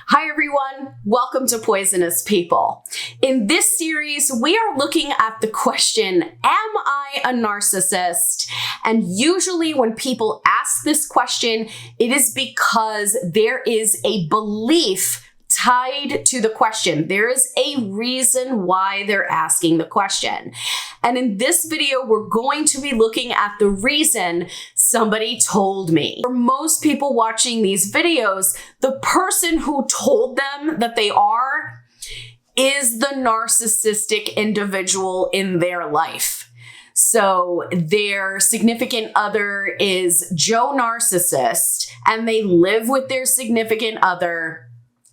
Hi everyone, welcome to Poisonous People. In this series, we are looking at the question, am I a narcissist? And usually when people ask this question, it is because there is a belief tied to the question. There is a reason why they're asking the question. And in this video, we're going to be looking at the reason somebody told me. For most people watching these videos, the person who told them that they are is the narcissistic individual in their life. So their significant other is Joe Narcissist, and they live with their significant other.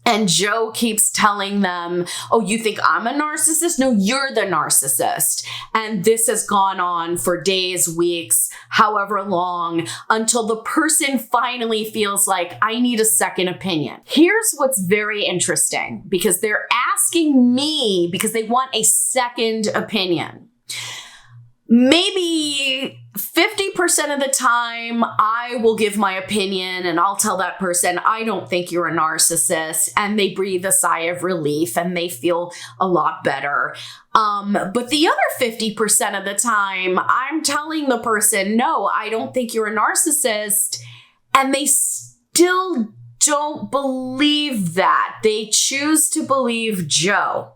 And Joe keeps telling them, oh, you think I'm a narcissist? No, you're the narcissist. And this has gone on for days, weeks, however long, until the person finally feels like, I need a second opinion. Here's what's very interesting, because they're asking me because they want a second opinion. Maybe 50% of the time, I will give my opinion and I'll tell that person, I don't think you're a narcissist, and they breathe a sigh of relief and they feel a lot better. But the other 50% of the time, I'm telling the person, no, I don't think you're a narcissist, and they still don't believe that. They choose to believe Joe.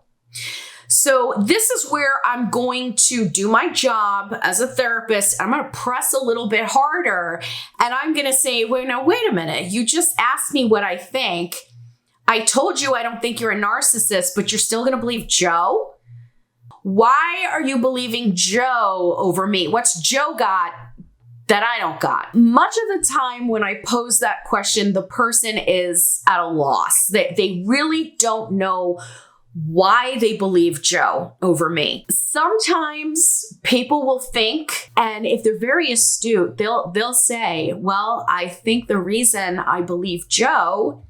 So this is where I'm going to do my job as a therapist. I'm going to press a little bit harder, and I'm going to say, wait a minute. You just asked me what I think. I told you I don't think you're a narcissist, but you're still going to believe Joe? Why are you believing Joe over me? What's Joe got that I don't got? Much of the time when I pose that question, the person is at a loss. They really don't know why they believe Joe over me. Sometimes people will think, and if they're very astute, they'll say, well, I think the reason I believe Joe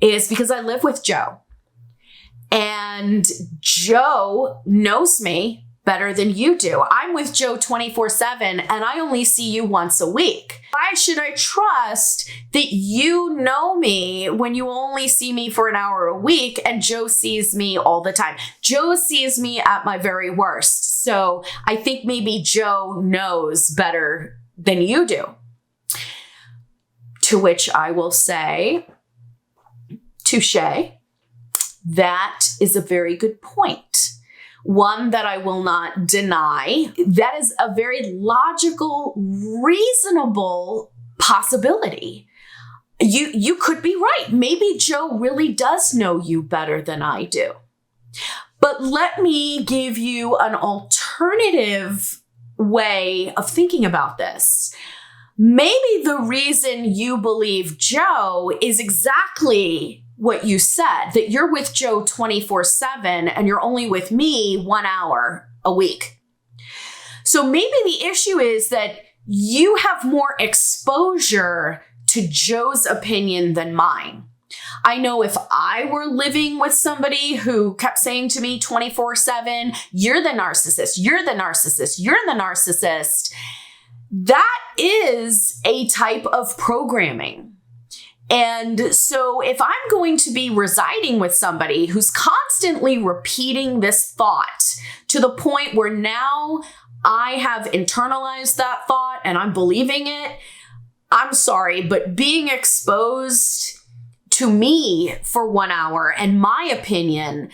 is because I live with Joe. And Joe knows me better than you do. I'm with Joe 24/7, and I only see you once a week. Why should I trust that you know me when you only see me for an hour a week and Joe sees me all the time? Joe sees me at my very worst. So I think maybe Joe knows better than you do. To which I will say, touche, that is a very good point. One that I will not deny. That is a very logical, reasonable possibility. You could be right. Maybe Joe really does know you better than I do. But let me give you an alternative way of thinking about this. Maybe the reason you believe Joe is exactly what you said, that you're with Joe 24/7 and you're only with me 1 hour a week. So maybe the issue is that you have more exposure to Joe's opinion than mine. I know if I were living with somebody who kept saying to me 24/7, you're the narcissist, you're the narcissist, you're the narcissist, that is a type of programming. And so if I'm going to be residing with somebody who's constantly repeating this thought to the point where now I have internalized that thought and I'm believing it, I'm sorry, but being exposed to me for 1 hour and my opinion,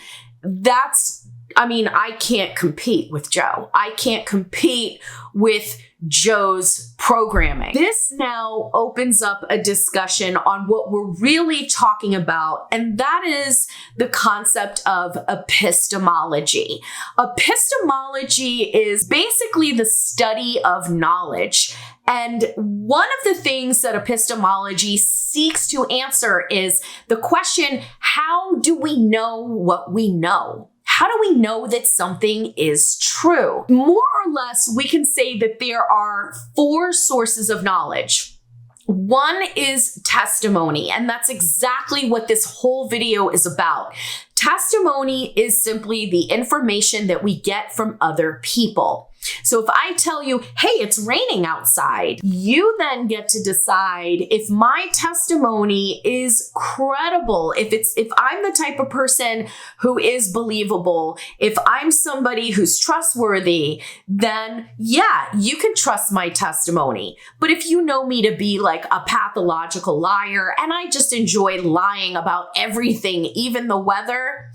I can't compete with Joe. I can't compete with Joe's programming. This now opens up a discussion on what we're really talking about, and that is the concept of epistemology. Epistemology is basically the study of knowledge. And one of the things that epistemology seeks to answer is the question, how do we know what we know? How do we know that something is true? More or less, we can say that there are 4 sources of knowledge. One is testimony, and that's exactly what this whole video is about. Testimony is simply the information that we get from other people. So if I tell you, hey, it's raining outside, you then get to decide if my testimony is credible, if I'm the type of person who is believable, if I'm somebody who's trustworthy, then yeah, you can trust my testimony. But if you know me to be like a pathological liar and I just enjoy lying about everything, even the weather,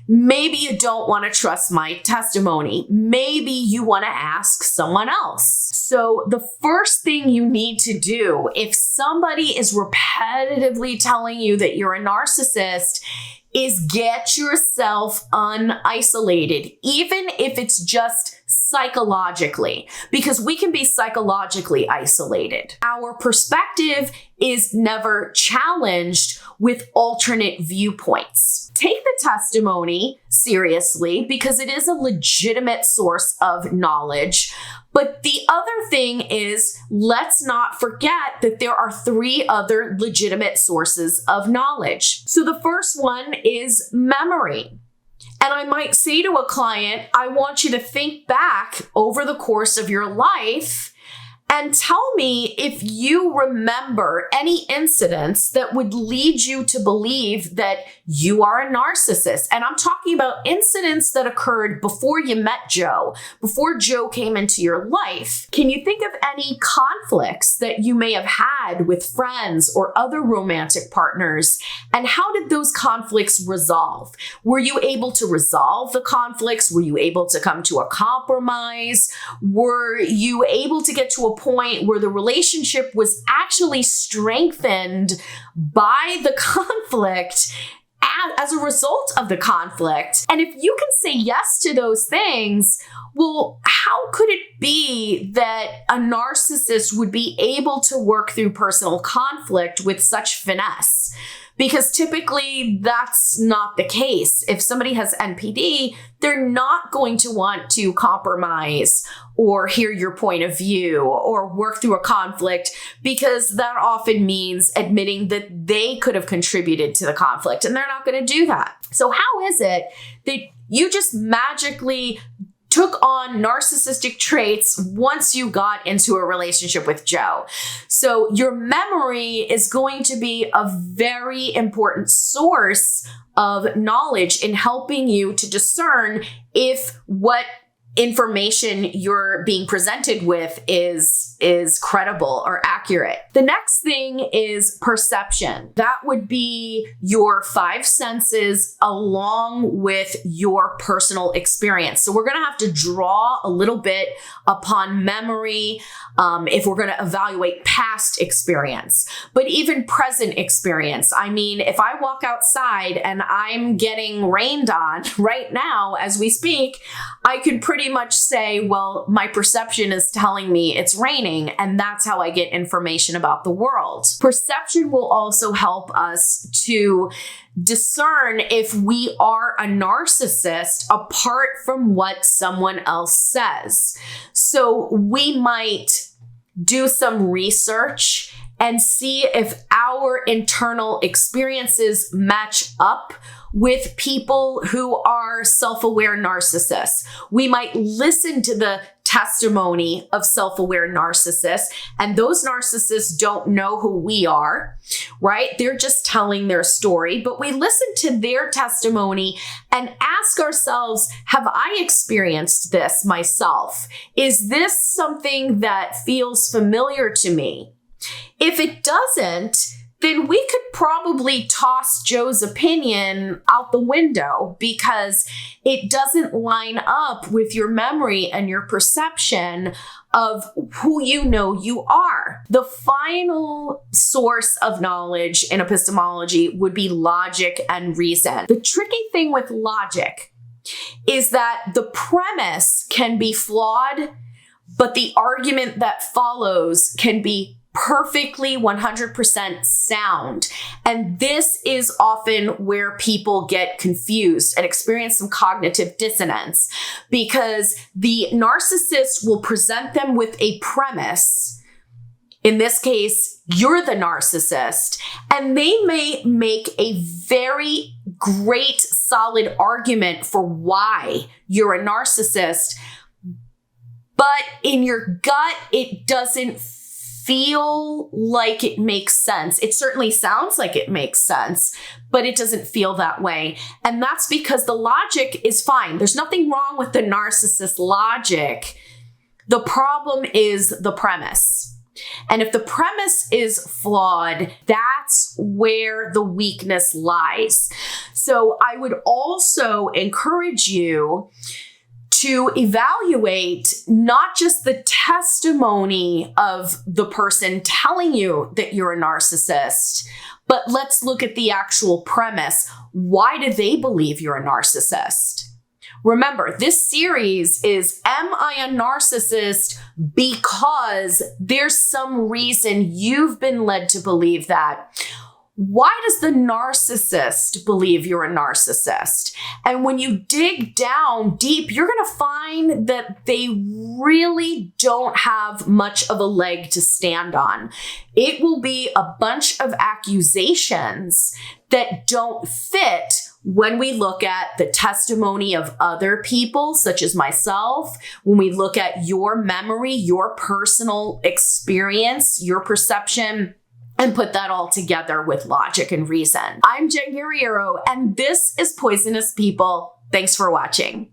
maybe you don't want to trust my testimony. Maybe you want to ask someone else. So the first thing you need to do, if somebody is repetitively telling you that you're a narcissist, is get yourself unisolated, even if it's just psychologically, because we can be psychologically isolated. Our perspective is never challenged with alternate viewpoints. Take the testimony seriously because it is a legitimate source of knowledge. But the other thing is, let's not forget that there are 3 other legitimate sources of knowledge. So the first one is memory. And I might say to a client, I want you to think back over the course of your life and tell me if you remember any incidents that would lead you to believe that you are a narcissist. And I'm talking about incidents that occurred before you met Joe, before Joe came into your life. Can you think of any conflicts that you may have had with friends or other romantic partners? And how did those conflicts resolve? Were you able to resolve the conflicts? Were you able to come to a compromise? Were you able to get to a point where the relationship was actually strengthened by the conflict as a result of the conflict? And if you can say yes to those things, well, how could it be that a narcissist would be able to work through personal conflict with such finesse? Because typically that's not the case. If somebody has NPD, they're not going to want to compromise or hear your point of view or work through a conflict, because that often means admitting that they could have contributed to the conflict, and they're not going to do that. So how is it that you just magically took on narcissistic traits once you got into a relationship with Joe? So your memory is going to be a very important source of knowledge in helping you to discern if what information you're being presented with is credible or accurate. The next thing is perception. That would be your 5 senses along with your personal experience. So we're going to have to draw a little bit upon memory if we're going to evaluate past experience, but even present experience. I mean, if I walk outside and I'm getting rained on right now as we speak, I could pretty much say, well, my perception is telling me it's raining, and that's how I get information about the world. Perception will also help us to discern if we are a narcissist apart from what someone else says. So we might do some research and see if our internal experiences match up with people who are self-aware narcissists. We might listen to the testimony of self-aware narcissists, and those narcissists don't know who we are, right? They're just telling their story, but we listen to their testimony and ask ourselves, have I experienced this myself? Is this something that feels familiar to me? If it doesn't, then we could probably toss Joe's opinion out the window because it doesn't line up with your memory and your perception of who you know you are. The final source of knowledge in epistemology would be logic and reason. The tricky thing with logic is that the premise can be flawed, but the argument that follows can be perfectly 100% sound. And this is often where people get confused and experience some cognitive dissonance, because the narcissist will present them with a premise. In this case, you're the narcissist, and they may make a very great, solid argument for why you're a narcissist. but in your gut, it doesn't feel like it makes sense. It certainly sounds like it makes sense, but it doesn't feel that way. And that's because the logic is fine. There's nothing wrong with the narcissist logic. The problem is the premise. And if the premise is flawed, that's where the weakness lies. So I would also encourage you to evaluate not just the testimony of the person telling you that you're a narcissist, but let's look at the actual premise. Why do they believe you're a narcissist? Remember, this series is, am I a narcissist because there's some reason you've been led to believe that? Why does the narcissist believe you're a narcissist? And when you dig down deep, you're going to find that they really don't have much of a leg to stand on. It will be a bunch of accusations that don't fit when we look at the testimony of other people, such as myself, when we look at your memory, your personal experience, your perception, and put that all together with logic and reason. I'm Jen Guerriero, and this is Poisonous People. Thanks for watching.